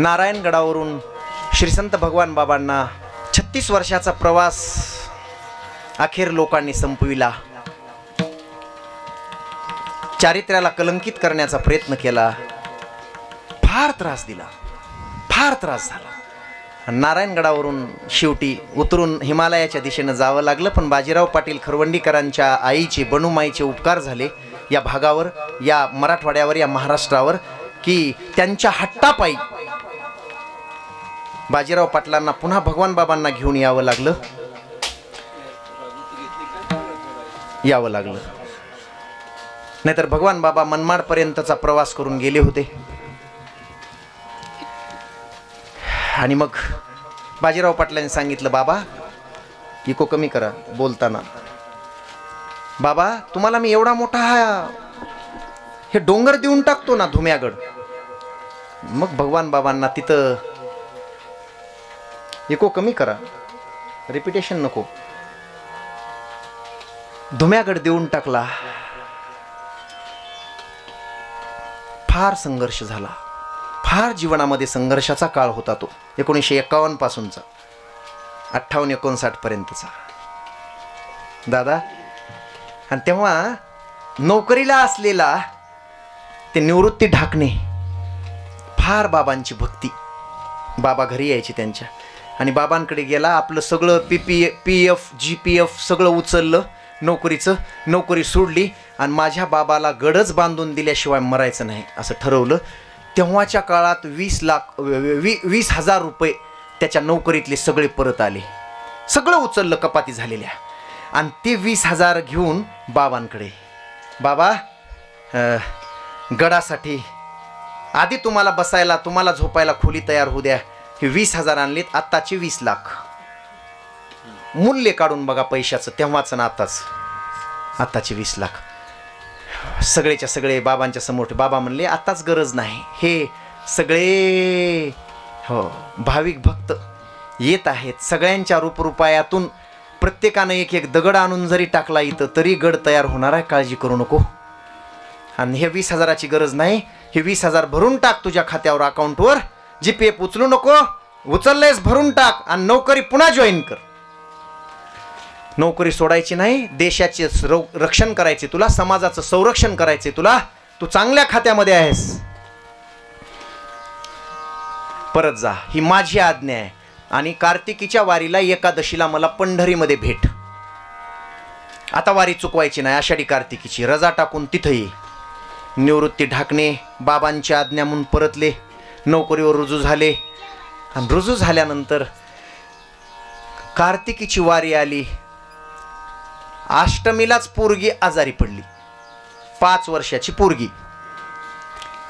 नारायणगडावरून श्री संत भगवान बाबांना 36 वर्षाचा प्रवास अखेर लोकांनी संपविला. चारित्र्याला कलंकित करण्याचा प्रयत्न केला. फार त्रास दिला, फार त्रास झाला. नारायणगडावरून शेवटी उतरून हिमालयाच्या दिशेनं जावं लागलं. पण बाजीराव पाटील खरवंडीकरांच्या आईचे बनुमाईचे उपकार झाले या भागावर, या मराठवाड्यावर, या महाराष्ट्रावर, की त्यांच्या हट्टापायी बाजीराव पाटलांना पुन्हा भगवान बाबांना घेऊन यावं लागलं. नाहीतर भगवान बाबा मनमाडपर्यंतचा प्रवास करून गेले होते. आणि मग बाजीराव पाटलांनी सांगितलं, बाबा इको कमी करा बोलताना, बाबा तुम्हाला मी एवढा मोठा हे डोंगर देऊन टाकतो ना धुम्यागड. मग भगवान बाबांना तिथं इको कमी करा, रिपिटेशन नको, धुम्यागड देऊन टाकला. फार संघर्ष झाला, फार जीवनामध्ये संघर्षाचा काळ होता तो 1951 पासूनचा 58-59 पर्यंतचा दादा. आणि तेव्हा नोकरीला असलेला ते निवृत्ती ढाकणे, फार बाबांची भक्ती. बाबा घरी यायचे त्यांच्या आणि बाबांकडे गेला. आपलं सगळं PF GPF सगळं उचललं, नोकरी सोडली आणि माझ्या बाबाला गडच बांधून दिल्याशिवाय मरायचं नाही असं ठरवलं. तेव्हाच्या काळात 20,000 रुपये त्याच्या नोकरीतले सगळे परत आले, सगळं उचललं कपाती झालेल्या. आणि ते 20,000 घेऊन बाबांकडे, बाबा गडासाठी आधी तुम्हाला बसायला, तुम्हाला झोपायला खोली तयार होऊ द्या. हे 20,000 आणलेत, आत्ताचे 20 लाख. मूल्य काढून बघा पैशाचं, तेव्हाच ना आत्ताचे 20 लाख. सगळेच्या सगळे बाबांच्या समोर. बाबा म्हणले आताच गरज नाही. हे सगळे भाविक भक्त येत आहेत, सगळ्यांच्या रूपरुपायातून प्रत्येकानं एक दगड आणून जरी टाकला इथं तरी गड तयार होणार आहे, काळजी करू नको. आणि हे 20,000ची गरज नाही, हे 20,000 भरून टाक तुझ्या खात्यावर, अकाउंटवर. GPF उचलू नको, उचललेस भरून टाक आणि नोकरी पुन्हा जॉईन कर. नोकरी सोडायची नाही, देशाचे रक्षण करायचे तुला, समाजाचं संरक्षण करायचे तुला, तू चांगल्या खात्यामध्ये आहेस, परत जा, ही माझी आज्ञा आहे. आणि कार्तिकीच्या वारीला एकादशीला मला पंढरीमध्ये भेट. आता वारी चुकवायची नाही, आषाढी कार्तिकीची रजा टाकून तिथं ये. निवृत्ती ढाकणे बाबांची आज्ञा म्हणून परतले, नोकरीवर रुजू झाले. आणि रुजू झाल्यानंतर कार्तिकीची वारी आली. अष्टमीलाच पोरगी आजारी पडली, 5 वर्षाची पोरगी,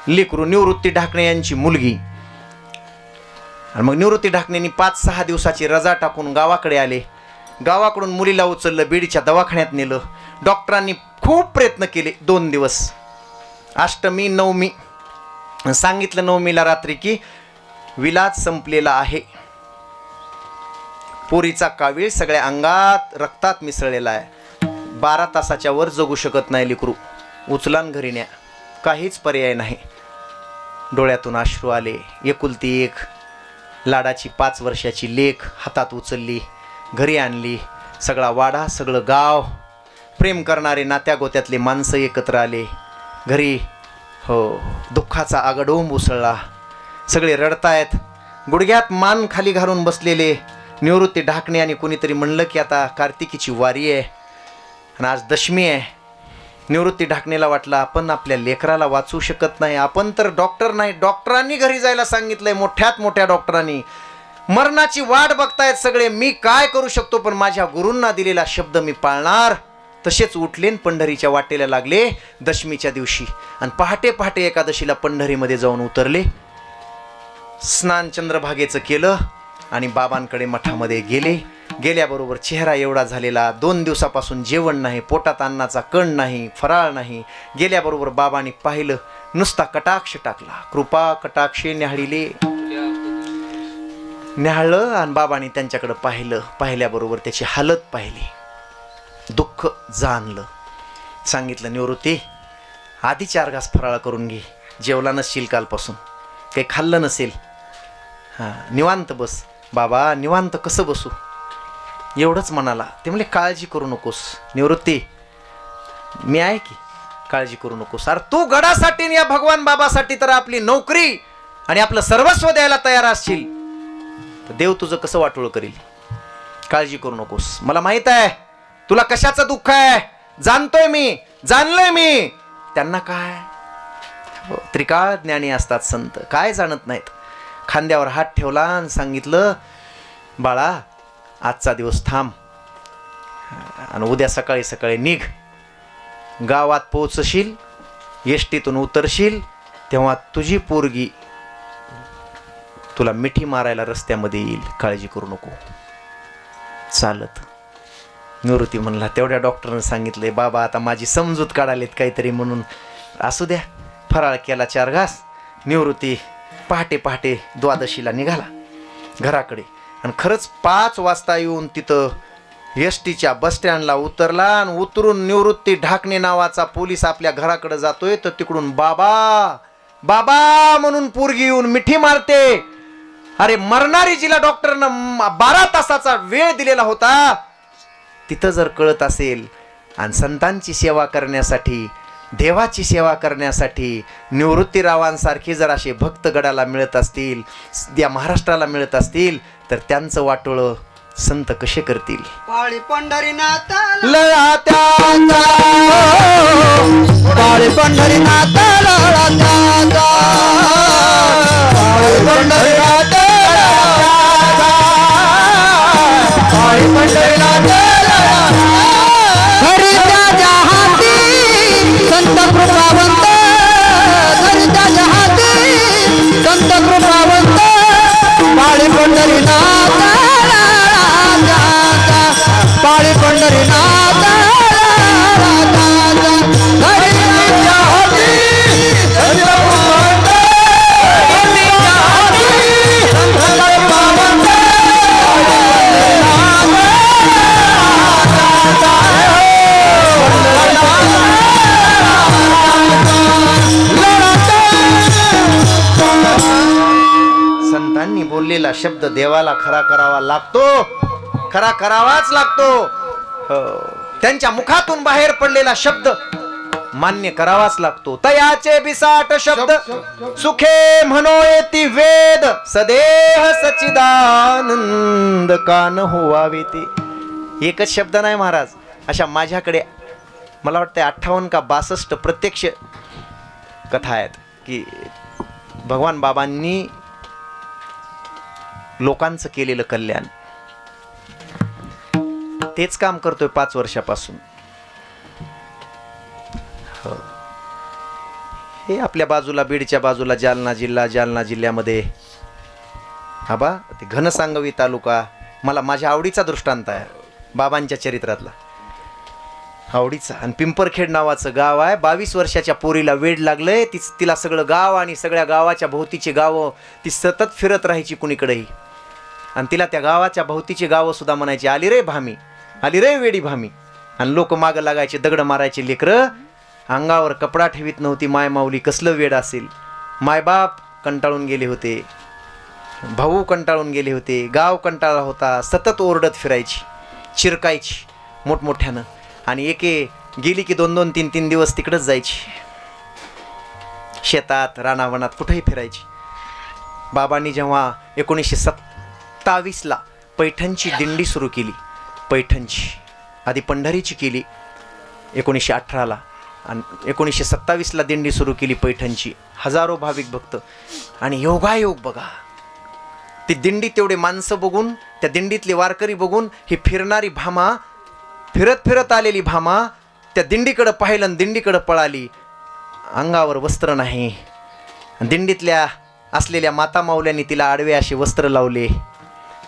लेकरू निवृत्ती ढाकणे यांची मुलगी. आणि मग निवृत्ती ढाकणेंनी 5-6 दिवसाची रजा टाकून गावाकडे आले. गावाकडून मुलीला उचललं, बीडच्या दवाखान्यात नेलं. डॉक्टरांनी खूप प्रयत्न केले 2 दिवस, अष्टमी नवमी. सांगितलं 9मीला रात्री की विलाज संपलेला आहे. पोरीचा कावीळ सगळ्या अंगात रक्तात मिसळलेला आहे. 12 तासाच्या वर जगू शकत नाही लेकरू, उचलान घरी न्या, काहीच पर्याय नाही. डोळ्यातून अश्रू आले. एकुलती एक लाडाची 5 वर्षाची लेक हातात उचलली, घरी आणली. सगळा वाडा, सगळं गाव, प्रेम करणारे नात्यागोत्यातले माणसं एकत्र आले घरी. दुःखाचा आगडोंब उसळला. सगळे रडतायत. गुडघ्यात मान खाली घालून बसलेले निवृत्ती ढाकणे. आणि कोणीतरी म्हणलं की आता कार्तिकीची वारी आहे आणि आज दशमी आहे. निवृत्ती ढाकणेला वाटलं आपण आपल्या लेकराला वाचवू शकत नाही, आपण तर डॉक्टर नाही. डॉक्टरांनी घरी जायला सांगितलंय, मोठ्यात मोठ्या डॉक्टरांनी. मरणाची वाट बघतायत सगळे. मी काय करू शकतो, पण माझ्या गुरूंना दिलेला शब्द मी पाळणार. तसेच उठलेन पंढरीच्या वाटेला लागले दशमीच्या दिवशी. आणि पहाटे पहाटे एकादशीला पंढरीमध्ये जाऊन उतरले. स्नान चंद्रभागेचं केलं आणि बाबांकडे मठामध्ये गेले. गेल्याबरोबर चेहरा एवढा झालेला, 2 दिवसापासून जेवण नाही, पोटात अन्नाचा कण नाही, फराळ नाही. गेल्याबरोबर बाबांनी पाहिलं, नुसता कटाक्ष टाकला, कृपा कटाक्षे न्याहाळिले. न्याहाळलं आणि बाबांनी त्यांच्याकडे पाहिलं. पाहिल्याबरोबर त्याची हालत पाहिली, दुःख जाणलं. सांगितलं निवृत्ती आधी 4 घास फराळ करून घे, जेवला नसशील कालपासून, काही खाल्लं नसेल, हां निवांत बस. बाबा निवांत कसं बसू एवढंच म्हणाला. ते म्हणले काळजी करू नकोस निवृत्ती, मी आहे की, काळजी करू नकोस. अरे तू गडासाठी आणि या भगवान बाबासाठी तर आपली नोकरी आणि आपलं सर्वस्व द्यायला तयार असशील तर देव तुझं कसं वाटोळ करील. काळजी करू नकोस. मला माहित आहे तुला कशाचं दुःख आहे, जाणतोय मी, जाणलंय मी. त्यांना काय त्रिकाळ ज्ञानी असतात संत, काय जाणत नाहीत. खांद्यावर हात ठेवला आणि सांगितलं बाळा आजचा दिवस थांब आणि उद्या सकाळी सकाळी निघ. गावात पोहोचशील, एसटीतून उतरशील तेव्हा तुझी पोरगी तुला मिठी मारायला रस्त्यामध्ये येईल, काळजी करू नको. चालत निवृत्ती म्हणला तेवढ्या डॉक्टरने सांगितलंय बाबा आता माझी समजूत काढालेत काहीतरी म्हणून असू द्या. फराळ केला 4 घास. निवृत्ती पहाटे पहाटे द्वादशीला निघाला घराकडे आणि खरंच 5 वाजता येऊन तिथं एसटीच्या बसस्टँडला उतरला आणि उतरून निवृत्ती ढाकणे नावाचा पोलीस आपल्या घराकडे जातोय तर तिकडून बाबा बाबा म्हणून पोरगी येऊन मिठी मारते. अरे मरणारी जिला डॉक्टरनं 12 तासाचा वेळ दिलेला होता तिथं जर कळत असेल आणि संतांची सेवा करण्यासाठी देवाची सेवा करण्यासाठी निवृत्तीरावांसारखे जर असे भक्त गडाला मिळत असतील, या महाराष्ट्राला मिळत असतील तर त्यांचं वाटोळं संत कसे करतील. पाळी पंढरीनाथा लळात्या पाळी पंढरीनाथा लळात्या पाळी पंढरीनाथा पाळी पंढरीनाथा घरी त्याच्या हाती संत कृपावंत घरी त्याच्या हाती संत कृपावंत पाळी पंढरीनाथा पाळी पंढरीनाथ संतांनी बोललेला शब्द देवाला खरा करावा लागतो, खरा करावाच लागतो. त्यांच्या मुखातून बाहेर पडलेला शब्द मान्य करावाच लागतो. तयाचे बिसाट शब्द सुखे म्हणोयेती वेद सदेह सच्चिदानंद कान होवावे ते. एकच शब्द नाही महाराज, अशा माझ्याकडे मला वाटतं 58 का 62 प्रत्यक्ष कथा आहेत की भगवान बाबांनी लोकांचं केलेलं कल्याण. तेच काम करतोय 5 वर्षापासून. हे आपल्या बाजूला बीडच्या बाजूला जालना जिल्हा, जालना जिल्ह्यामध्ये आबा ते घनसांगवी तालुका मला माझ्या आवडीचा दृष्टांत आहे बाबांच्या चरित्रातला, आवडीचा. आणि पिंपरखेड नावाचं गाव आहे. 22 वर्षाच्या पोरीला वेड लागलंय. तिला सगळं गाव आणि सगळ्या गावाच्या भोवतीचे गावं ती सतत फिरत राहायची कुणीकडेही. आणि तिला त्या गावाच्या भोवतीचे गावं सुद्धा म्हणायची आली रे भामी, आली रे वेडी भामी. आणि लोक मागं लागायचे, दगड मारायचे. लेकरं अंगावर कपडा ठेवीत नव्हती माय माऊली, कसलं वेड असेल. मायबाप कंटाळून गेले होते, भाऊ कंटाळून गेले होते, गाव कंटाळला होता. सतत ओरडत फिरायची, चिरकायची मोठमोठ्यानं. आणि एके गेली की 2-2, 3-3 दिवस तिकडंच जायची, शेतात रानावनात कुठेही फिरायची. बाबांनी जेव्हा 1927ला पैठणची दिंडी सुरू केली, पैठणची आधी पंढरीची केली 1918ला आणि 1927ला दिंडी सुरू केली पैठणची. हजारो भाविक भक्त. आणि योगायोग बघा, ती दिंडी तेवढे माणसं बघून, त्या दिंडीतले वारकरी बघून ही फिरणारी भामा, फिरत फिरत आलेली भामा त्या दिंडीकडं पाहिलं आणि दिंडीकडं पळाली. अंगावर वस्त्र नाही. दिंडीतल्या असलेल्या माता माऊल्यांनी तिला आडवे असे वस्त्र लावले.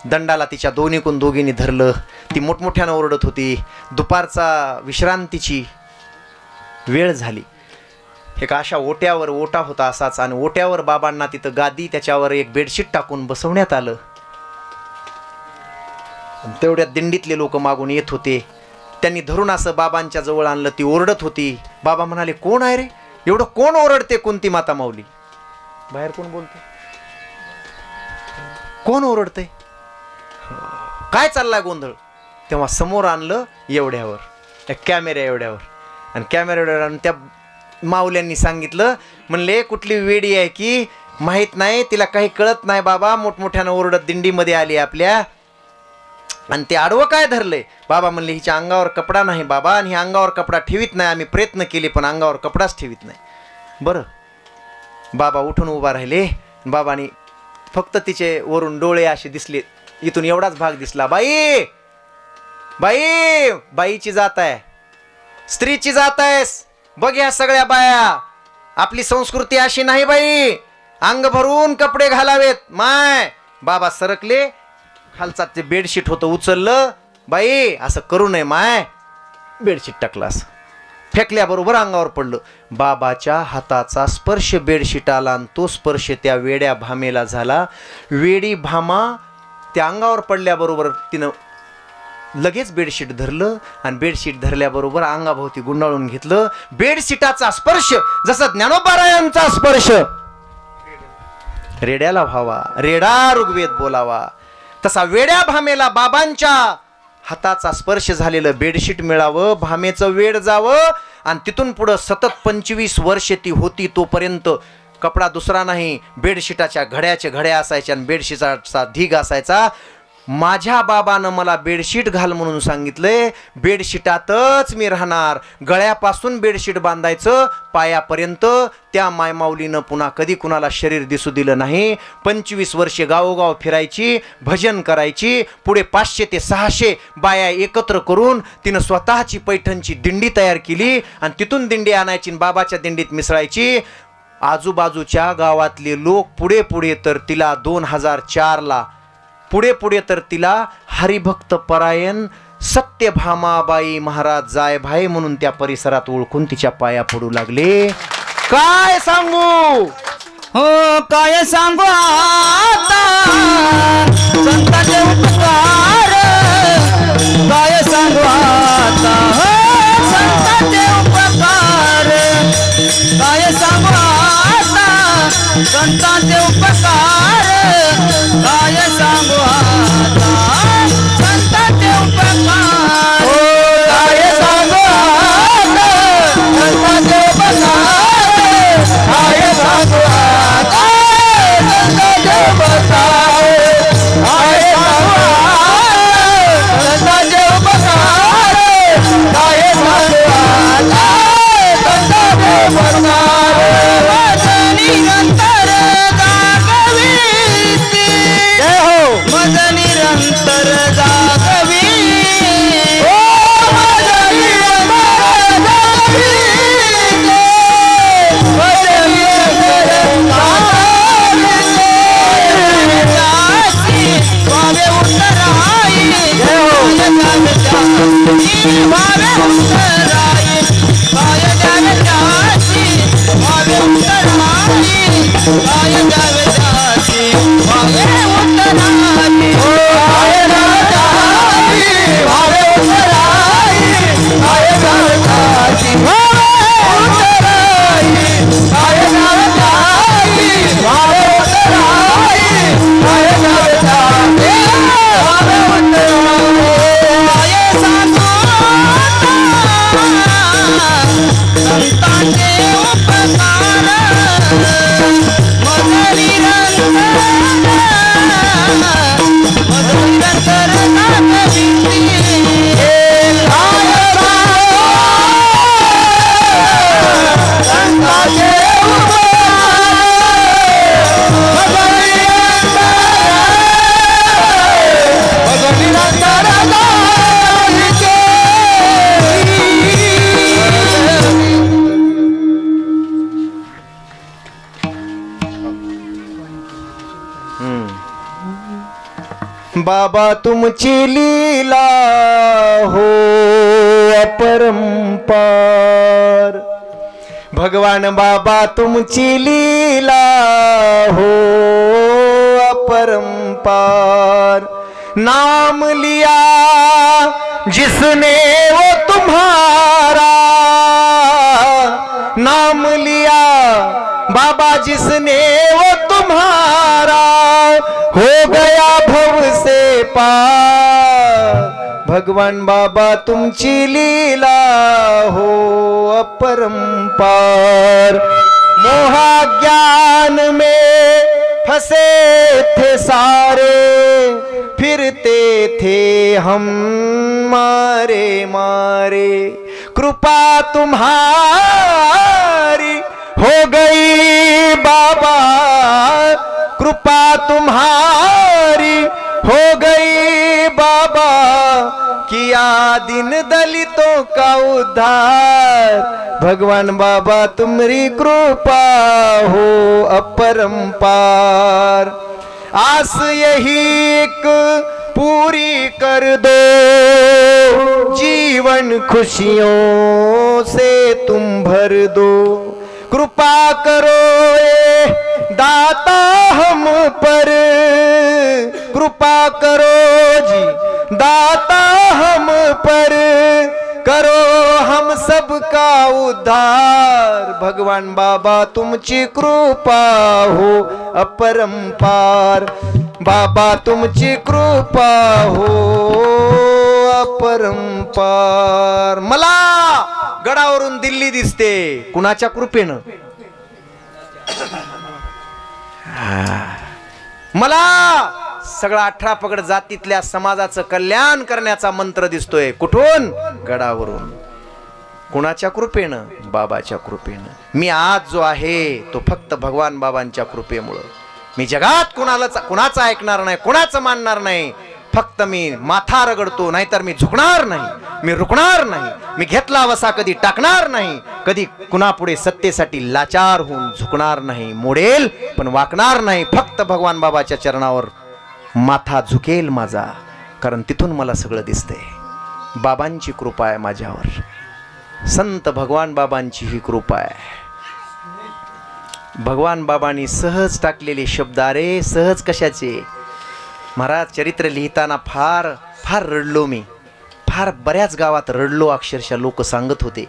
दंडाला तिच्या दोघींनी धरलं. ती मोठमोठ्यानं ओरडत होती. दुपारचा विश्रांतीची वेळ झाली. एका अशा ओट्यावर, ओटा होता असाच, आणि ओट्यावर बाबांना तिथं गादी, त्याच्यावर एक बेडशीट टाकून बसवण्यात आलं. तेवढ्या दिंडीतले लोक मागून येत होते. त्यांनी धरून असं बाबांच्या जवळ आणलं. ती ओरडत होती. बाबा म्हणाले कोण आहे रे, एवढं कोण ओरडते, कोणती माता माऊली? बाहेर कोण बोलते? कोण ओरडतंय? काय चाललाय गोंधळ? तेव्हा समोर आणलं एवढ्यावर, त्या कॅमेऱ्या एवढ्यावर, आणि कॅमेऱ्यावर आणून त्या माऊल्यांनी सांगितलं, म्हणले कुठली वेडी आहे की माहीत नाही, तिला काही कळत नाही बाबा, मोठमोठ्यानं ओरडत दिंडीमध्ये आली आपल्या, आणि ते आडवं काय धरलंय? बाबा म्हणले हिच्या अंगावर कपडा नाही बाबा, आणि ही अंगावर कपडा ठेवीत नाही, आम्ही प्रयत्न केले पण अंगावर कपडाच ठेवीत नाही. बरं, बाबा उठून उभा राहिले. बाबांनी फक्त तिचे वरून डोळे असे दिसले, इथून एवढाच भाग दिसला. बाई बाई, बाईची जात आहे, स्त्रीची जात आहेस, बघ ह्या सगळ्या बाया, आपली संस्कृती अशी नाही बाई, अंग भरून कपडे घालावेत. माय बाबा सरकले, खालचा ते बेडशीट होतं उचललं, बाई असं करू नये माय, बेडशीट टाकलास, फेकल्याबरोबर अंगावर पडलं. बाबाच्या हाताचा स्पर्श बेडशीटाला, आणि तो स्पर्श त्या वेड्या भामेला झाला. वेडी भामा त्या अंगावर पडल्याबरोबर तिनं लगेच बेडशीट धरलं, आणि बेडशीट धरल्याबरोबर अंगाभोवती गुंडाळून घेतलं. बेडशीटाचा स्पर्श जसा ज्ञानोबारायांचा स्पर्श रेड्याला व्हावा, रेडा ऋग्वेद बोलावा, तसा वेड्या भामेला बाबांच्या हाताचा स्पर्श झालेलं बेडशीट मिळावं, भामेचं वेड जावं, आणि तिथून पुढं सतत 25 वर्ष ती होती. तोपर्यंत कपडा दुसरा नाही, बेडशीटाच्या घड्याचे घड्या असायच्या, आणि बेडशीटाचा ढीग असायचा. माझ्या बाबानं मला बेडशीट घाल म्हणून सांगितलंय, बेडशीटातच मी राहणार. गळ्यापासून बेडशीट बांधायचं पायापर्यंत. त्या मायमाऊलीनं पुन्हा कधी कुणाला शरीर दिसू दिलं नाही. 25 वर्षे गावोगाव फिरायची, भजन करायची. पुढे 500 ते 600 बाया एकत्र करून तिनं स्वतःची पैठणची दिंडी तयार केली, आणि तिथून दिंडी आणायची, बाबाच्या दिंडीत मिसळायची. आजूबाजूच्या गावातले लोक पुढे पुढे तर तिला 2004ला पुढे पुढे तर तिला हरिभक्त परायण सत्यभामाबाई महाराज जायभाई म्हणून त्या परिसरात ओळखून तिच्या पाया पडू लागले. काय सांगू, हो काय सांगू आता संतांचे उपकार, काय सांगू आता हो संतांचे उपकार, काय सांगू आता संतांचे उपकार, काय सांगू आता संतांचे उपकार, हो काय सांगू आता संतांचे उपकार, काय सांगू आता संतांचे उपकार, काय सांगू आता संतांचे उपकार, काय सांगू आता संतांचे उपकार, निरंतर जागविती, मज निरंतर जागवी, ओ मज निरंतर जागवी, मज निरंतर जागवी, भावे उतराई, भावे उतराई, भावे जावे जाती, भावे उतराई, भावे जावे जाती, भावे उतराई, भावे जावे जाती, भावे उतराई, भावे जावे जाती, भावे उतराई, भावे जावे जाती, भावे उतराई, भावे जावे जाती, भावे उतराई, काय सांगू संतांचे उपकार, मज निरंतर जागविती, काय संतांचे उपकार, मज निरंतर जागविती. बाबा तुमची लीला हो अपरंपार, भगवान बाबा तुमची लीला हो अपरंपार. नाम लिया जिसने वो तुम्हारा, नाम लिया बाबा जिसने वो तुम्हारा, हो गया भव से पार। भगवान बाबा तुमची लीला हो अपरंपार। मोहा ज्ञान में फंसे थे सारे, फिरते थे हम मारे मारे। कृपा तुम्हारी हो गई बाबा, कृपा तुम्हारी हो गई बाबा। किया दिन दलितों का उद्धार। भगवान बाबा तुम्हारी कृपा हो अपरंपार। आस यही एक पूरी कर दो, जीवन खुशियों से तुम भर दो। कृपा करो ए दाता हम पर, कृपा करो जी दाता हम पर। करो हम सबका उद्धार। भगवान बाबा तुमची कृपा हो अपरंपार। बाबा तुमची कृपा हो अपरंपार। मला गडावरून दिल्ली दिसते, कुणाच्या कृपेनं? मला सगळा 18 पगड जातीतल्या समाजाचं कल्याण करण्याचा मंत्र दिसतोय, कुठून? गडावरून. कुणाच्या कृपेनं? बाबाच्या कृपेनं. मी आज जो आहे तो फक्त भगवान बाबांच्या कृपेमुळं. मी जगात कुणाचं ऐकणार नाही, कुणाचं मानणार नाही. फक्त मी माथा रगडतो, नाहीतर मी झुकणार नाही, मी रुकणार नाही. मी घेतला वसा कधी टाकणार नाही. कधी कुणापुढे सत्तेसाठी लाचार होऊन झुकणार नाही. मोडेल पण वाकणार नाही. फक्त भगवान बाबाच्या चरणावर माथा झुकेल माझा, कारण तिथून मला सगळं दिसतंय. बाबांची कृपा आहे माझ्यावर. संत भगवान बाबांची ही कृपा आहे. भगवान बाबांनी सहज टाकलेले शब्द. अरे सहज कशाचे महाराज? चरित्र लिहिताना फार फार रडलो मी. फार बऱ्याच गावात रडलो अक्षरशः. लोक सांगत होते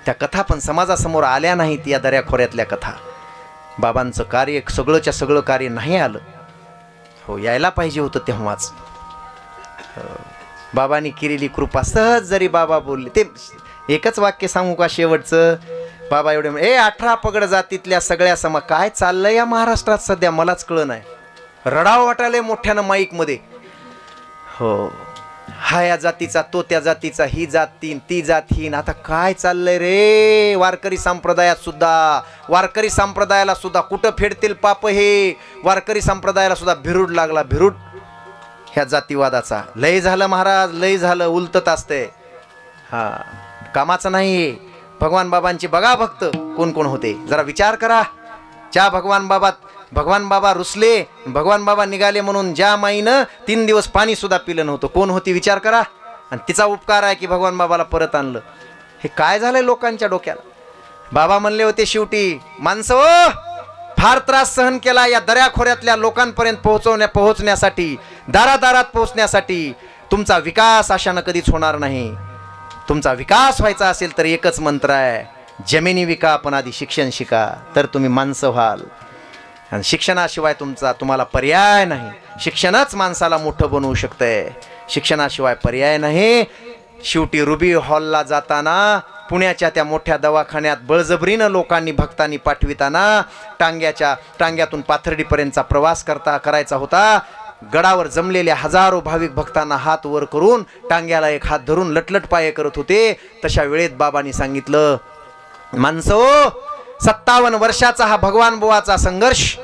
त्या कथा, पण समाजासमोर आल्या नाहीत या दऱ्याखोऱ्यातल्या कथा. बाबांचं कार्य सगळंच्या सगळं कार्य नाही आलं. हो, यायला पाहिजे होतं तेव्हाच. बाबांनी केलेली कृपा. सहज जरी बाबा बोलले, ते एकच वाक्य सांगू का शेवटचं? बाबा एवढे 18 पगड जातीतल्या सगळ्या काय चाललंय या महाराष्ट्रात सध्या मलाच कळ नाही. रडावं वाटायलंय मोठ्यानं माईक मध्ये. हो, हा या जातीचा, तो त्या जातीचा, ही जात तीन, ती जात हीन. आता काय चाललंय रे वारकरी संप्रदायात सुद्धा? वारकरी संप्रदायाला सुद्धा कुठं फेडतील पाप हे? वारकरी संप्रदायाला सुद्धा भिरूड लागला, भिरूड ह्या जातीवादाचा. लय झालं महाराज, लय झालं. उलटत असते. हा, कामाचं नाही. भगवान बाबांची बघा भक्त कोण कोण होते, जरा विचार करा. ज्या भगवान बाबा रुसले, भगवान बाबा निघाले म्हणून ज्या माईनं 3 दिवस पाणी सुद्धा पिलं नव्हतं, कोण होती विचार करा. आणि तिचा उपकार आहे की भगवान बाबाला परत आणलं. हे काय झालंय लोकांच्या डोक्याला? बाबा म्हणले होते शेवटी, माणसं ओ, फार त्रास सहन केला या दऱ्याखोऱ्यातल्या लोकांपर्यंत पोहोचण्यासाठी, दारादारात पोहोचण्यासाठी. तुमचा विकास अशानं कधीच होणार नाही. तुमचा विकास व्हायचा असेल तर एकच मंत्र आहे, जमिनी विका पण आधी शिक्षण शिका, तर तुम्ही माणसं व्हाल. आणि शिक्षणाशिवाय तुम्हाला पर्याय नाही. शिक्षणच माणसाला मोठं बनवू शकतंय, शिक्षणाशिवाय पर्याय नाही. शेवटी रुबी हॉलला जाताना पुण्याच्या त्या मोठ्या दवाखान्यात बळजबरीनं लोकांनी भक्तांनी पाठविताना टांग्यातून पाथर्डीपर्यंतचा प्रवास करायचा होता. गडावर जमलेल्या हजारो भाविक भक्तांना हात वर करून टांग्याला एक हात धरून लटलट पाये करत होते. तशा वेळेत बाबांनी सांगितलं, माणसो, 57 वर्षाचा हा भगवान बुवाचा संघर्ष,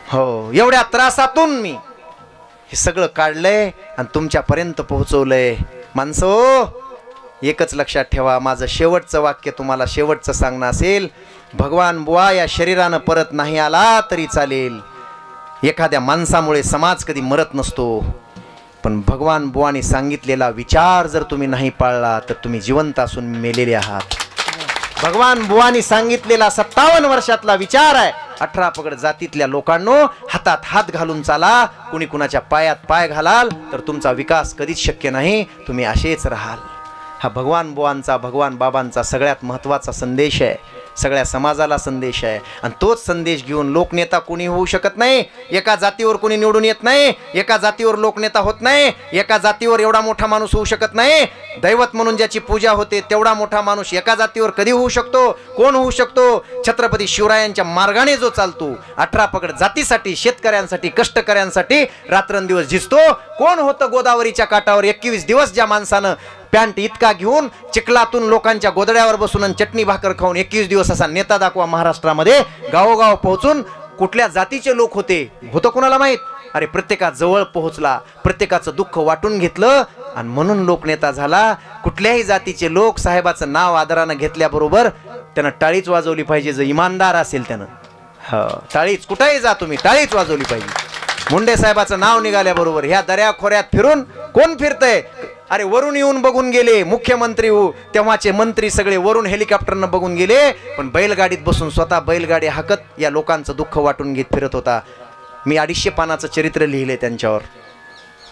हो, एवढ्या त्रासातून मी हे सगळं काढलंय आणि तुमच्यापर्यंत पोहोचवलंय. माणसो, एकच लक्षात ठेवा, माझं शेवटचं वाक्य तुम्हाला शेवटचं सांगणं असेल, भगवान बुवा या शरीरानं परत नाही आला तरी चालेल. एखाद्या माणसामुळे समाज कधी मरत नसतो, पण भगवान बुवानी सांगितलेला विचार जर तुम्ही नाही पाळला तर तुम्ही जिवंत असून मेलेले आहात. भगवान बुवानी सांगितलेला 57 वर्षातला विचार आहे. 18 पगड जातीतल्या लोकांनो, हातात हात घालून चाला. कुणी कुणाच्या पायात पाय घालाल तर तुमचा विकास कधीच शक्य नाही. तुम्ही असेच राहाल. हा भगवान बुवांचा, भगवान बाबांचा सगळ्यात महत्त्वाचा संदेश आहे. सगळ्या समाजाला संदेश आहे. आणि तोच संदेश घेऊन लोकनेता कोणी होऊ शकत नाही. एका जातीवर कोणी निवडून येत नाही, एका जातीवर लोकनेता होत नाही, एका जातीवर एवढा मोठा माणूस होऊ शकत नाही. दैवत म्हणून ज्याची पूजा होते तेवढा मोठा माणूस एका जातीवर कधी होऊ शकतो? कोण होऊ शकतो? छत्रपती शिवरायांच्या मार्गाने जो चालतो, 18 पगड जातीसाठी, शेतकऱ्यांसाठी, कष्टकऱ्यांसाठी रात्रंदिवस झिजतो. कोण होतं गोदावरीच्या काठावर 21 दिवस ज्या माणसानं पॅन्ट इतका घेऊन चिखलातून लोकांच्या गोदड्यावर बसून आणि चटणी भाकर खाऊन 21 दिवस असा नेता दाखवा महाराष्ट्रामध्ये, गावोगाव पोहोचून कुठल्या जातीचे लोक होते होतं कोणाला माहित? अरे प्रत्येका जवळ पोहोचला, प्रत्येकाचं दुःख वाटून घेतलं आणि म्हणून लोकनेता झाला. कुठल्याही जातीचे लोक साहेबाचं नाव आदरानं घेतल्याबरोबर त्यानं टाळीच वाजवली पाहिजे. जर इमानदार असेल त्यानं, टाळीच, कुठेही जा तुम्ही, टाळीच वाजवली पाहिजे. मुंडे साहेबाचं नाव निघाल्याबरोबर ह्या दर्या खोऱ्यात फिरून कोण फिरतंय? अरे वरून येऊन बघून गेले मुख्यमंत्री, तेव्हाचे मंत्री सगळे वरून हेलिकॉप्टरनं बघून गेले, पण बैलगाडीत बसून स्वतः बैलगाडी हाकत या लोकांचं दुःख वाटून घेत फिरत होता. मी 250 पानाचं चरित्र लिहिले त्यांच्यावर.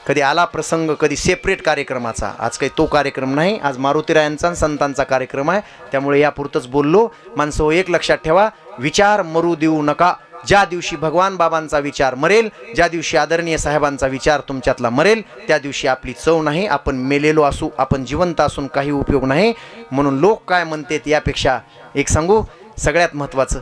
कधी आला प्रसंग, कधी सेपरेट कार्यक्रमाचा. आज काही तो कार्यक्रम नाही, आज मारुतीरायांचा संतांचा कार्यक्रम आहे, त्यामुळे यापुरतंच बोललो. माणसं एक लक्षात ठेवा, विचार मरू देऊ नका. ज्या दिवशी भगवान बाबांचा विचार मरेल, ज्या दिवशी आदरणीय साहेबांचा विचार तुमच्यातला मरेल, त्या दिवशी आपली चव नाही. आपण मेलेलो असू, आपण जिवंत असून काही उपयोग नाही. म्हणून लोक काय म्हणतात यापेक्षा एक सांगू, सगळ्यात महत्त्वाचं,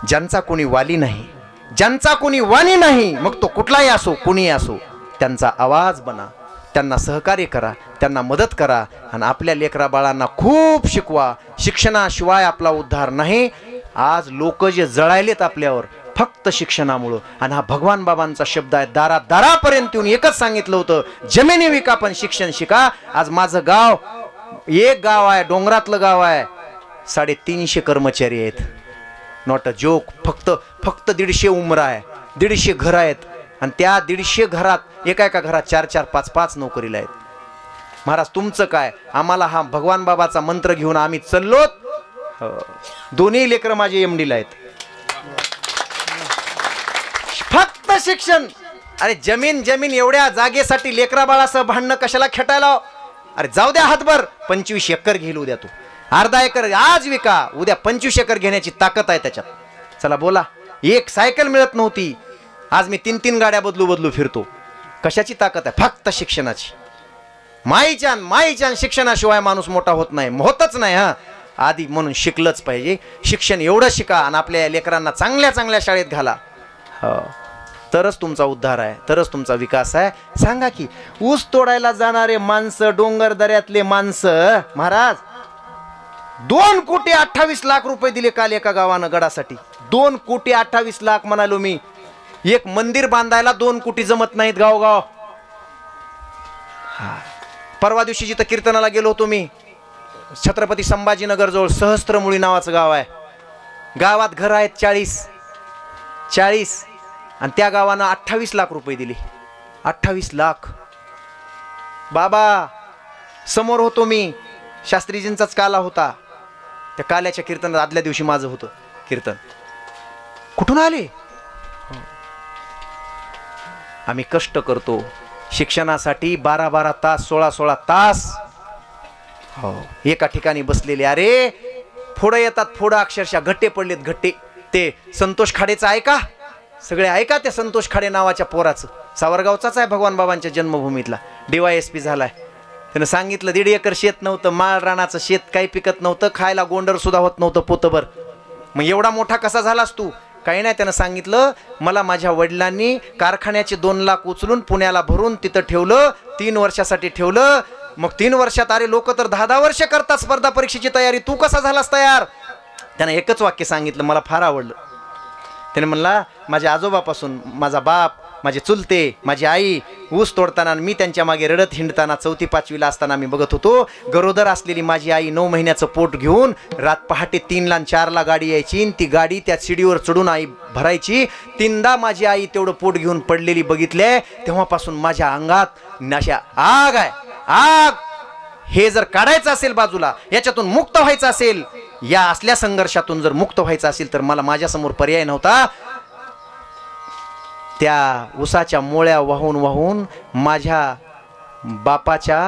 ज्यांचा कोणी वाली नाही, ज्यांचा कोणी वाणी नाही, मग तो कुठलाही असो, कोणीही असो, त्यांचा आवाज बना, त्यांना सहकार्य करा, त्यांना मदत करा आणि आपल्या लेकरा बाळांना खूप शिकवा. शिक्षणाशिवाय आपला उद्धार नाही. आज लोक जे जळायलेत आपल्यावर फक्त शिक्षणामुळं, आणि हा भगवान बाबांचा शब्द आहे. दारापर्यंत येऊन एकच सांगितलं होतं, जमिनी विका पण शिक्षण शिका. आज माझं गाव एक गाव आहे, डोंगरातलं गाव आहे, 350 कर्मचारी आहेत. Not a joke. फक्त 150 उमरा आहे, 150 घर आहेत, आणि त्या 150 घरात एका घरात 4-4, 5-5 नोकरीला आहेत. महाराज तुमचं काय? आम्हाला हा भगवान बाबाचा मंत्र घेऊन आम्ही चाललोत. दोन्ही लेकरं माझे MD ला आहेत. फक्त शिक्षण. अरे जमीन एवढ्या जागेसाठी लेकरा बाळासह भांडणं कशाला खेटायला? अरे जाऊ द्या हातभर, 25 एकर घेईल उद्या तू, अर्धा एकर आज विका, उद्या 25 एकर घेण्याची ताकद आहे त्याच्यात. चला बोला. एक सायकल मिळत नव्हती, आज मी 3-3 गाड्या बदलू फिरतो. कशाची ताकद आहे? फक्त शिक्षणाची. माईच्या शिक्षणाशिवाय माणूस मोठा होत नाही, होतच नाही. आधी म्हणून शिकलंच पाहिजे. शिक्षण एवढं शिका आणि आपल्या लेकरांना चांगल्या शाळेत घाला, तरच तुमचा उद्धार आहे, तरच तुमचा विकास आहे. सांगा की ऊस तोडायला जाणारे माणसं, डोंगर दऱ्यातले माणसं, महाराज 2,28,00,000 रुपये दिले काल एका गावानं गडासाठी. 2,28,00,000 म्हणालो मी. एक मंदिर बांधायला 2 कोटी जमत नाहीत गावगाव. परवा दिवशी जिथं कीर्तनाला गेलो होतो मी, छत्रपती संभाजीनगर जवळ सहस्त्रमुळी नावाचं गाव आहे. गावात घर आहेत 40 आणि त्या गावानं 28,00,000 रुपये दिले. 28,00,000. बाबा समोर होतो मी, शास्त्रीजींचाच काला होता. त्या काल्याच्या कीर्तनात आदल्या दिवशी माझं होतं कीर्तन. कुठून आले? आम्ही कष्ट करतो शिक्षणासाठी, 12-12 तास, 16-16 तास एका ठिकाणी बसलेले. अरे फोडं येतात, फोडं अक्षरशः घट्टे पडलेत, घट्टे. ते संतोष खाडेचं ऐका, सगळे ऐका. त्या संतोष खाडे नावाच्या पोराचं, सावरगावचाच आहे, भगवान बाबांच्या जन्मभूमीतला, DYSP झालाय. त्यानं सांगितलं 1.5 एकर शेत नव्हतं, माळ रानाचं शेत, काही पिकत नव्हतं, खायला गोंडर सुद्धा होत नव्हतं पोतभर. मग एवढा मोठा कसा झालास तू? काही नाही. त्यानं सांगितलं, मला माझ्या वडिलांनी कारखान्याचे 2 लाख उचलून पुण्याला भरून तिथं ठेवलं, 3 वर्षासाठी ठेवलं. मग 3 वर्षात, अरे लोक तर 10-10 वर्ष करतात स्पर्धा परीक्षेची तयारी, तू कसा झालास तयार? त्यानं एकच वाक्य सांगितलं, मला फार आवडलं. त्याने म्हणला, माझ्या आजोबापासून माझा बाप, माझे चुलते, माझी आई ऊस तोडताना मी त्यांच्या मागे रडत हिंडताना 4वी-5वीला असताना मी बघत होतो. गरोदर असलेली माझी आई 9 महिन्याचं पोट घेऊन रात पहाटे 3ला आणि 4ला गाडी यायची, ती गाडी त्या शिडीवर चढून आई भरायची. 3दा माझी आई तेवढं पोट घेऊन पडलेली बघितले. तेव्हापासून माझ्या अंगात नशा आग आहे, आग. हे जर काढायचं असेल बाजूला, याच्यातून मुक्त व्हायचं असेल, या असल्या संघर्षातून जर मुक्त व्हायचं असेल, तर मला माझ्यासमोर पर्याय नव्हता. त्या उसाच्या मोळ्या वाहून माझ्या बापाच्या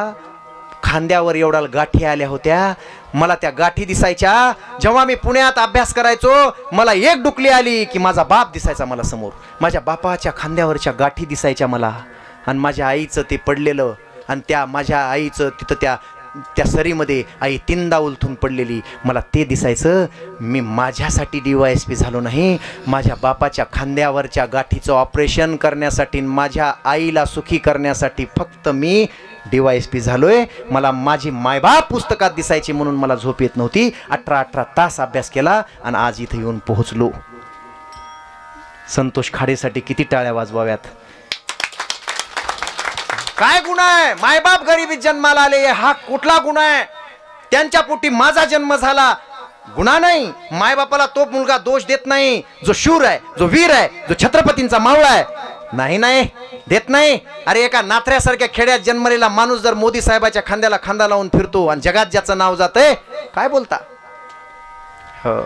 खांद्यावर एवढ्या गाठी आल्या होत्या. मला त्या गाठी दिसायच्या. जेव्हा मी पुण्यात अभ्यास करायचो मला एक डुकली आली की माझा बाप दिसायचा मला समोर. माझ्या बापाच्या खांद्यावरच्या गाठी दिसायच्या मला, आणि माझ्या आईचं ते पडलेलं, आणि त्या माझ्या आईचं तिथं त्या सरीमध्ये आई तीनदा उलथून पडलेली, मला ते दिसायचं. मी माझ्यासाठी DYSP झालो नाही, माझ्या बापाच्या खांद्यावरच्या गाठीचं ऑपरेशन करण्यासाठी, माझ्या आईला सुखी करण्यासाठी फक्त मी DYSP झालोय. मला माझी मायबाप पुस्तकात दिसायची म्हणून मला झोप येत नव्हती. 18 तास अभ्यास केला आणि आज इथं येऊन पोहोचलो. संतोष खाडेसाठी किती टाळ्या वाजवाव्यात. काय गुन्हा आहे? मायबाप गरिबीत जन्माला आले, हा कुठला गुन्हा आहे? त्यांच्या पोटी माझा जन्म झाला, गुन्हा नाही. मायबापाला तो मुलगा दोष देत नाही जो शूर आहे, जो वीर आहे, जो छत्रपतींचा मावळा आहे. नाही देत नाही. अरे एका नाथऱ्यासारख्या खेड्यात जन्मलेला माणूस जर मोदी साहेबाच्या खांद्याला खांदा लावून फिरतो आणि जगात ज्याचं नाव जातंय, काय बोलता? हो,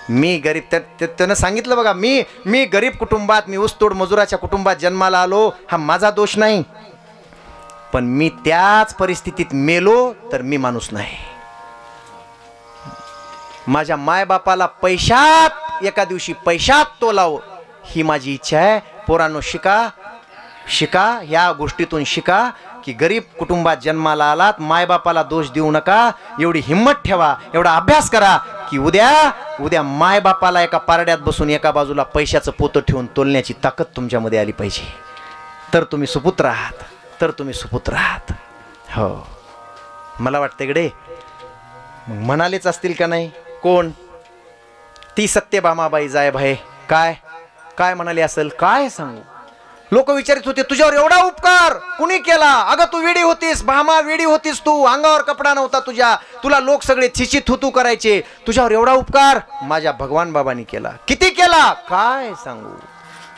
मी गरीब, त्यानं सांगितलं बघा, मी गरीब कुटुंबात, मी ऊसतोड मजुराच्या कुटुंबात जन्माला आलो, हा माझा दोष नाही. पण मी त्याच परिस्थितीत मेलो तर मी माणूस नाही. माझ्या मायबापाला पैशात, एका दिवशी पैशात तोलावं ही माझी इच्छा आहे. पोरांनो, शिका, या गोष्टीतून शिका की गरीब कुटुंबात जन्माला आलात, मायबापाला दोष देऊ नका. एवढी हिंमत ठेवा, एवढा अभ्यास करा की उद्या मायबापाला एका पारड्यात बसून एका बाजूला पैशाचं पोतं ठेवून तोलण्याची ताकद तुमच्यामध्ये आली पाहिजे. तर तुम्ही सुपुत्र आहात. हो, मला वाटतं इकडे म्हणालेच असतील का नाही? कोण? ती सत्यभामाबाई जायभाये काय म्हणाली असेल, काय सांगू. लोक विचारित होते, तुझ्यावर एवढा उपकार कुणी केला? अगं तू वेडी होतीस, भामा वेडी होतीस तू, अंगावर कपडा नव्हता तुला लोक सगळे छिची थुतू करायचे, तुझ्यावर एवढा उपकार माझ्या भगवान बाबांनी केला. किती केला काय सांगू.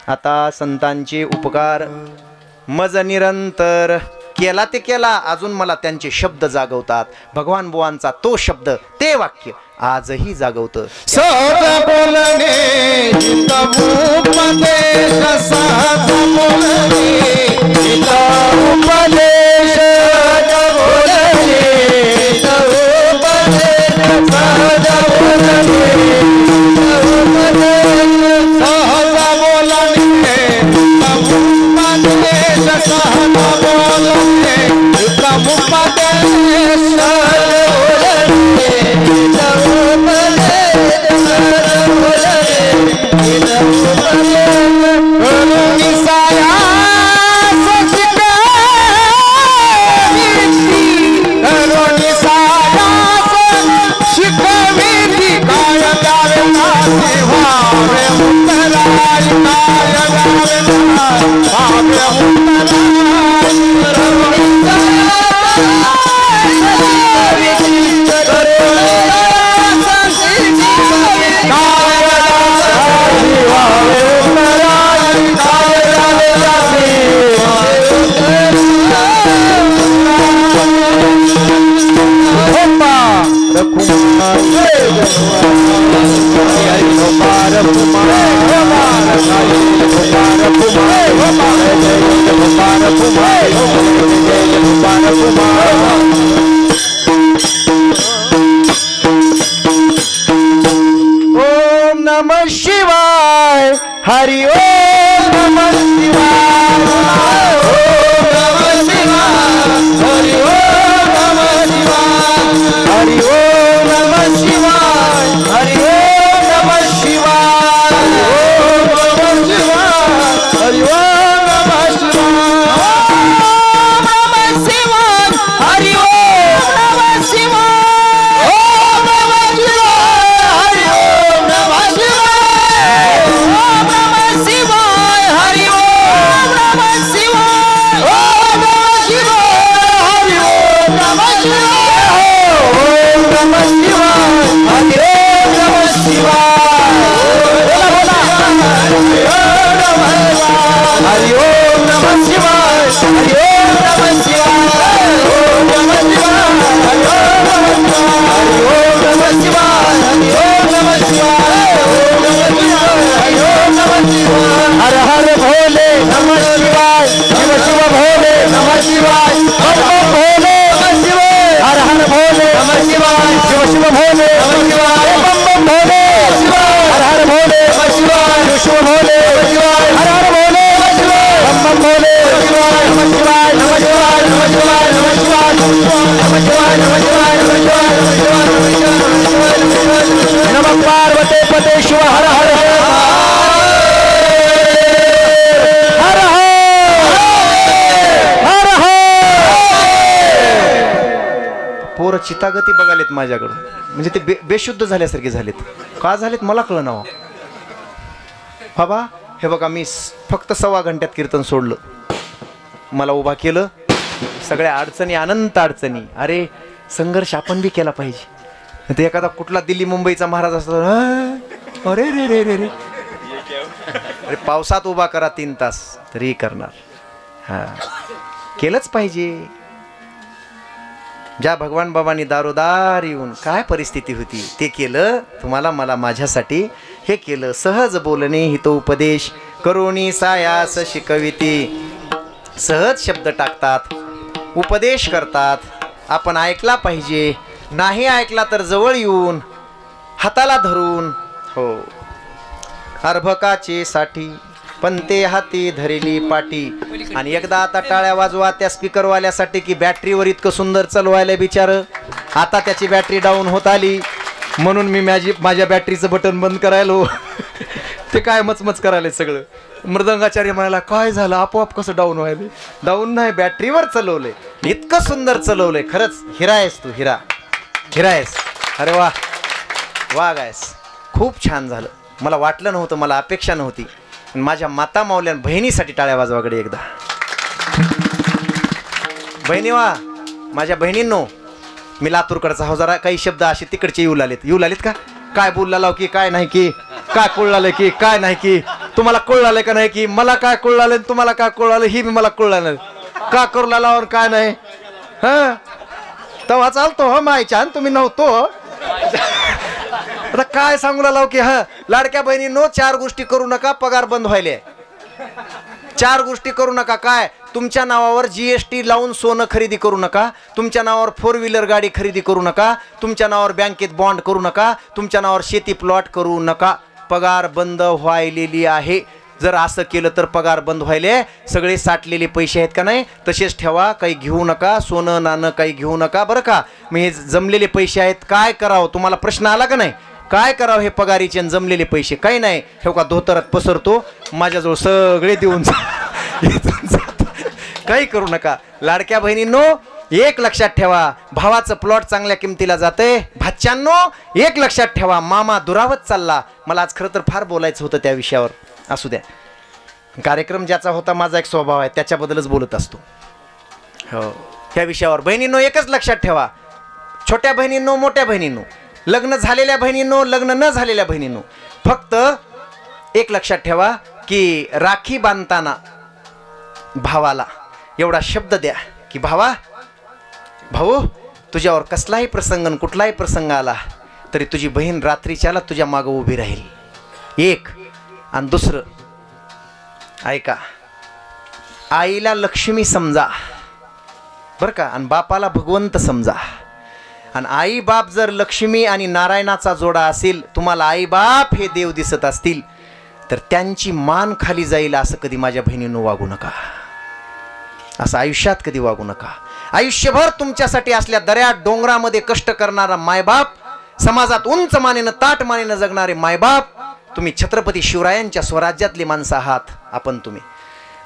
आता संतांचे उपकार मज निरंतर केला ते केला, अजून मला त्यांचे शब्द जागवतात. भगवान बुवांचा तो शब्द, ते वाक्य आजही जागवतं. सहज बोलणे उपदेश, सहज बोलणे उपदेश, सहज बोलणे उपदेश, सहज बोलणे ओम नमः शिवाय. हरि ओम नमः शिवाय. ओम नमः शिवाय. हरि ओम नमः शिवाय. हरि ओम नमः शिवाय. हरि ओम नमः शिवाय. ओम नमः शिवाय. हरि ओम नमः शिवाय. ओम नमः शिवाय. हरि ओम नमः शिवाय. ओम नमः शिवाय. हरि ओम नमः शिवाय. ओम नमः शिवाय. हरि ओम नमः शिवाय. ओम नमः शिवाय. हरि ओम नमः शिवाय. ओम नमः शिवाय. हरि ओम नमः शिवाय. हरि ओम नमः शिवाय. हरि ओम नमः शिवाय. ओम नमः शिवाय. हरि ओम नमः शिवाय. हरि ओम नमः शिवाय. ओम नमः शिवाय. हरि ओम नमः शिवाय. हर हर भोले नमः शिवाय. शिव शिव भोले नमः शिवाय. हर हर भोले नमः शिवाय. हर हर भोले नमः शिवाय. शिव शिव भोले बम बम भोले हर हर भोले शिव शिव भोले हर हर भोले बम बम भोले नमः शिवाय नमः शिवाय नमः शिवाय नमः शिवाय नमः शिवाय नमः शिवाय नमः शिवाय नमः पार्वती पते शिव हर हर हर हर पोरं चितागती बघालेत माझ्याकडं, म्हणजे ते बेशुद्ध झाल्यासारखे झालेत. का झालेत मला कळलं ना बाबा. हे बघा, मी फक्त 1.25 घंट्यात कीर्तन सोडलं, मला उभा केलं. सगळ्या अडचणी, अनंत अडचणी. अरे संघर्ष आपण बी केला पाहिजे. ते एखादा कुठला दिल्ली मुंबईचा महाराज असतो, अरे रे रे रे रे, अरे पावसात उभा करा 3 तास तरी करणार. हा, केलंच पाहिजे. ज्या भगवान बाबांनी दारोदार येऊन काय परिस्थिती होती ते केलं. तुम्हाला मला माझ्यासाठी हे केलं. सहज बोलणे हितो उपदेश करोनी सायास शिकविती. सहज शब्द टाकतात, उपदेश करतात. आपण ऐकला पाहिजे. नाही ऐकला तर जवळ येऊन हाताला धरून. हो, अर्भकाचे साठी पंते हाती धरली पाटी. आणि एकदा आता टाळ्या वाजवा त्या स्पीकरवाल्यासाठी की बॅटरीवर इतकं सुंदर चालवायला बिचार. आता त्याची बॅटरी डाऊन होत आली म्हणून मी माझ्या बॅटरीचं बटन बंद करायलो. ते काय मचमच करायला सगळं. मृदंगाचार्य म्हणाला, काय झालं आपोआप कसं डाऊन व्हायले? डाऊन नाही, बॅटरीवर चालवलंय. इतकं सुंदर चालवलंय. खरंच हिरा आहेस तू, हिरा हिरा आहेस. अरे वा वा गायस, खूप छान झालं. मला वाटलं नव्हतं, मला अपेक्षा नव्हती. माझ्या माता माऊल्या बहिणीसाठी टाळ्या वाजवाकडे एकदा. बहिणी वा, माझ्या बहिणींनो, मी लातूरकडचा हो. जरा काही शब्द असे तिकडचे येऊ लागलेत का? काय बोलला लाव की काय नाही की, काय कळलं की काय नाही की, तुम्हाला कळलं का नाही की, मला काय कळलं तुम्हाला काय कळलं ही मी मला कळलं का करू लावून काय नाही. हा, तेव्हा चालतो हो मायच्या, तुम्ही नव्हतो. आता काय सांगू लाव की, हा लाडक्या बहिणींनो, 4 गोष्टी करू नका, पगार बंद व्हायले. 4 गोष्टी करू नका. काय? तुमच्या नावावर GST लावून सोनं खरेदी करू नका. तुमच्या नावावर 4 व्हीलर गाडी खरेदी करू नका. तुमच्या नावावर बँकेत बॉन्ड करू नका. तुमच्या नावावर शेती प्लॉट करू नका. पगार बंद व्हायलेली आहे. जर असं केलं तर पगार बंद व्हायले. सगळे साठलेले पैसे आहेत का नाही तसेच ठेवा. काही घेऊ नका, सोनं नाणं काही घेऊ नका बरं का. मग हे जमलेले पैसे आहेत, काय करावं? तुम्हाला प्रश्न आला का नाही? काय करावं हे पगारीचे जमलेले पैसे? काही नाही, हे का धोतरात पसरतो, माझ्याजवळ सगळे देऊन काही करू नका. लाडक्या बहिणींनो, एक लक्षात ठेवा, भावाचं प्लॉट चांगल्या किमतीला जाते. भाच्यांनो, एक लक्षात ठेवा, मामा दुरावत चालला. मला आज खरं तर फार बोलायचं होतं त्या विषयावर. असू द्या, कार्यक्रम ज्याचा होता, माझा एक स्वभाव आहे, त्याच्याबद्दलच बोलत असतो. हो, त्या विषयावर. बहिणींनो, एकच लक्षात ठेवा, छोट्या बहिणींनो, मोठ्या बहिणींनो, लग्न झालेल्या बहिणींनो, लग्न न झालेल्या बहिणींनो, फक्त एक लक्षात ठेवा की राखी बांधताना भावाला एवढा शब्द द्या की, भाऊ, तुझ्यावर कसलाही प्रसंग, कुठलाही प्रसंग आला तरी तुझी बहीण रात्रीच्याला तुझ्या मागं उभी राहील. एक. आणि दुसरं, ऐका, आईला लक्ष्मी समजा बरं का, आणि बापाला भगवंत समजा. आणि आई बाप जर लक्ष्मी आणि नारायणाचा जोडा असेल, तुम्हाला आई बाप हे देव दिसत असतील तर त्यांची मान खाली जाईल असं कधी माझ्या बहिणींनो वागू नका. असं आयुष्यात कधी वागू नका. आयुष्यभर तुमच्यासाठी असल्या दऱ्या डोंगरामध्ये कष्ट करणारा मायबाप, समाजात उंच मानेनं ताट मानेनं जगणारे मायबाप, तुम्ही छत्रपती शिवरायांच्या स्वराज्यातली माणसं आहात. आपण तुम्ही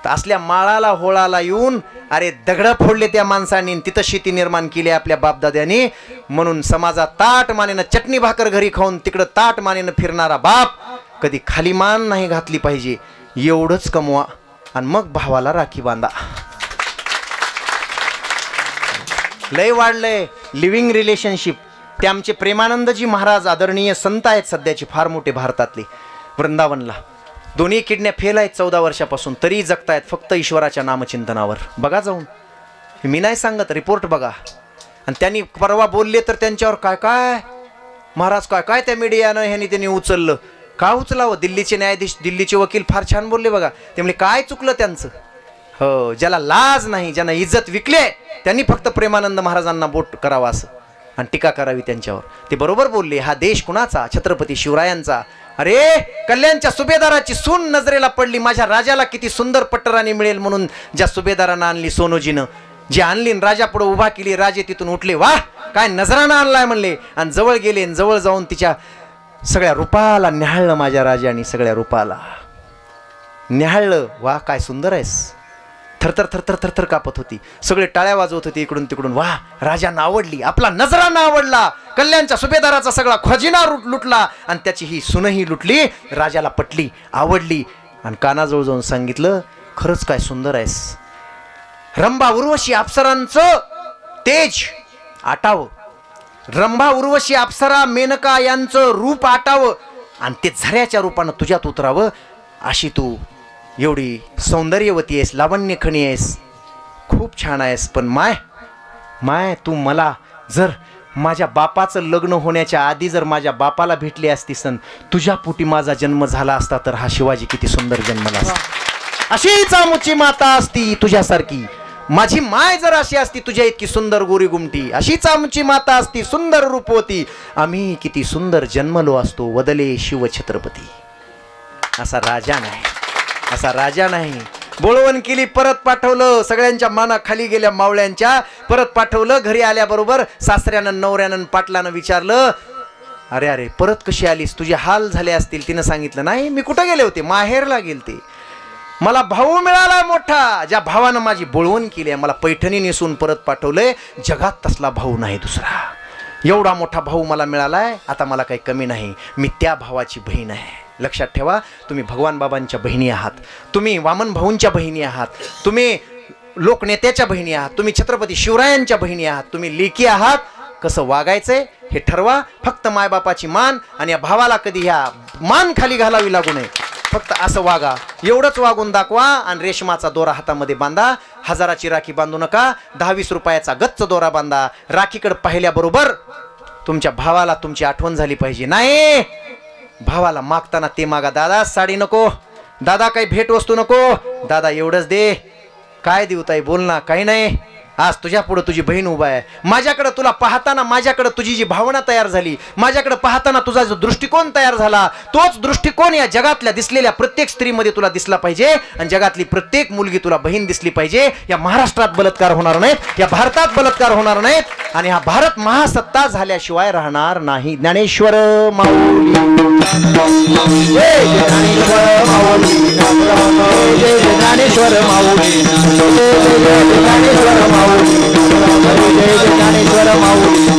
तर असल्या माळाला होळाला येऊन अरे दगडं फोडले त्या माणसांनी, तिथं शेती निर्माण केली आपल्या बापदाद्यांनी. म्हणून समाजात ताट मानेनं चटणी भाकर घरी खाऊन तिकडं ताट मानेनं फिरणारा बाप कधी खाली मान नाही घातली पाहिजे. एवढंच कमवा आणि मग भावाला राखी बांधा. लय वाढलंय लिव्हिंग रिलेशनशिप. ते आमचे प्रेमानंदजी महाराज आदरणीय संत आहेत सध्याचे, फार मोठे भारतातले, वृंदावनला. दोन्ही किडन्या फेल आहेत 14 वर्षापासून, तरी जगतायत फक्त ईश्वराच्या नामचिंतनावर. बघा जाऊन, मी नाही सांगत, रिपोर्ट बघा. आणि त्यांनी परवा बोलले तर त्यांच्यावर काय काय महाराज, काय काय त्या मीडियानं ह्यांनी त्यांनी उचललं. का उचलावं? दिल्लीचे न्यायाधीश, दिल्लीचे वकील फार छान बोलले बघा. ते म्हणजे काय चुकलं त्यांचं? हो, ज्याला लाज नाही, ज्यांना इज्जत विकले त्यांनी फक्त प्रेमानंद महाराजांना बोट करावं असं. आणि टीका करावी त्यांच्यावर. ते बरोबर बोलले. हा देश कुणाचा? छत्रपती शिवरायांचा. अरे कल्याणच्या सुभेदाराची सून नजरेला पडली. माझ्या राजाला किती सुंदर पट्टराणी मिळेल म्हणून ज्या सुभेदारानं आणली सोनोजीनं, जी आणली राजा पुढे उभा केली, राजे तिथून उठले. वाह काय नजरानं आणलाय म्हणले. आणि जवळ गेले, जवळ जाऊन तिच्या सगळ्या रूपाला न्याहाळलं. माझ्या राजाने सगळ्या रूपाला न्याहाळलं. वाह काय सुंदर आहेस. थरथर थरथर थरथर कापत होती. सगळे टाळ्या वाजवत होते इकडून तिकडून. वाह राजांना आवडली, आपला नजरांना आवडला. कल्याणच्या सुभेदाराचा सगळा खजिना लुटला आणि त्याची ही सुनही लुटली. राजाला पटली, आवडली आणि कानाजवळ जाऊन सांगितलं, खरंच काय सुंदर आहेस. रंभा उर्वशी अप्सरांचं तेज आटावं, रंभा उर्वशी अप्सरा मेनका यांचं रूप आटावं आणि ते झऱ्याच्या रूपानं तुझ्यात उतरावं. अशी तू एवढी सौंदर्यवती आहेस, लावण्यखणी आहेस, खूप छान आहेस. पण माय तू मला जर माझ्या बापाचं लग्न होण्याच्या आधी जर माझ्या बापाला भेटली असतीस, तुझ्या पोटी माझा जन्म झाला असता तर हा शिवाजी किती सुंदर जन्मला असता. अशीच आमुची माता असती तुझ्यासारखी. माझी माय जर अशी असती तुझ्या इतकी सुंदर गोरी गुमटी, अशीच आमची माता असती सुंदर रूपवती, आम्ही किती सुंदर जन्मलो असतो. वदले शिव छत्रपती. असा राजा नाही, असा राजा नाही. बोळवण केली, परत पाठवलं. सगळ्यांच्या माना खाली गेल्या मावळ्यांच्या. परत पाठवलं. घरी आल्याबरोबर सासऱ्यानं नवऱ्यानं पाटलानं विचारलं, अरे अरे परत कशी आलीस, तुझे हाल झाले असतील. तिनं सांगितलं, नाही मी कुठं गेले होते, माहेरला गेलते. मला भाऊ मिळाला मोठा, ज्या भावानं माझी बोळवण केली, मला पैठणी नेसून परत पाठवलंय. जगात तसला भाऊ नाही दुसरा. एवढा मोठा भाऊ मला मिळालाय. आता मला काही कमी नाही. मी त्या भावाची बहीण आहे. लक्षात ठेवा, तुम्ही भगवान बाबांच्या बहिणी आहात, तुम्ही वामन भाऊंच्या बहिणी आहात, तुम्ही लोकनेत्याच्या बहिणी आहात, तुम्ही छत्रपती शिवरायांच्या बहिणी आहात, तुम्ही लेकी आहात. कसं वागायचंय हे ठरवा. फक्त मायबापाची मान आणि या भावाला कधी ह्या मान खाली घालावी लागू नये. फक्त असं वागा, एवढंच वागून दाखवा. आणि रेशमाचा दोरा हातामध्ये बांधा. 1000ची राखी बांधू नका, 10-20 रुपयाचा गच्च दोरा बांधा. राखीकडे पाहिल्याबरोबर तुमच्या भावाला तुमची आठवण झाली पाहिजे. नाही भावाला मागताना ते मागा, दादा साडी नको, दादा काही भेट वस्तू नको, दादा एवढंच दे. काय देऊ ताई, बोल ना. काही नाही, आज तुझ्या पुढे तुझी बहीण उभा आहे. माझ्याकडे तुला पाहताना माझ्याकडे तुझी जी भावना तयार झाली, माझ्याकडे पाहताना तुझा जो दृष्टिकोन तयार झाला, तोच दृष्टिकोन या जगातल्या दिसलेल्या प्रत्येक स्त्रीमध्ये तुला दिसला पाहिजे. आणि जगातली प्रत्येक मुलगी तुला बहीण दिसली पाहिजे. या महाराष्ट्रात बलात्कार होणार नाहीत, या भारतात बलात्कार होणार नाहीत, आणि हा भारत महासत्ता झाल्याशिवाय राहणार नाही. ज्ञानेश्वर माऊली, ज्ञानेश्वर माऊली, ज्ञानेश्वर माऊली, ज्ञानेश्वर माऊली, जय ज्ञानेश्वर माऊली.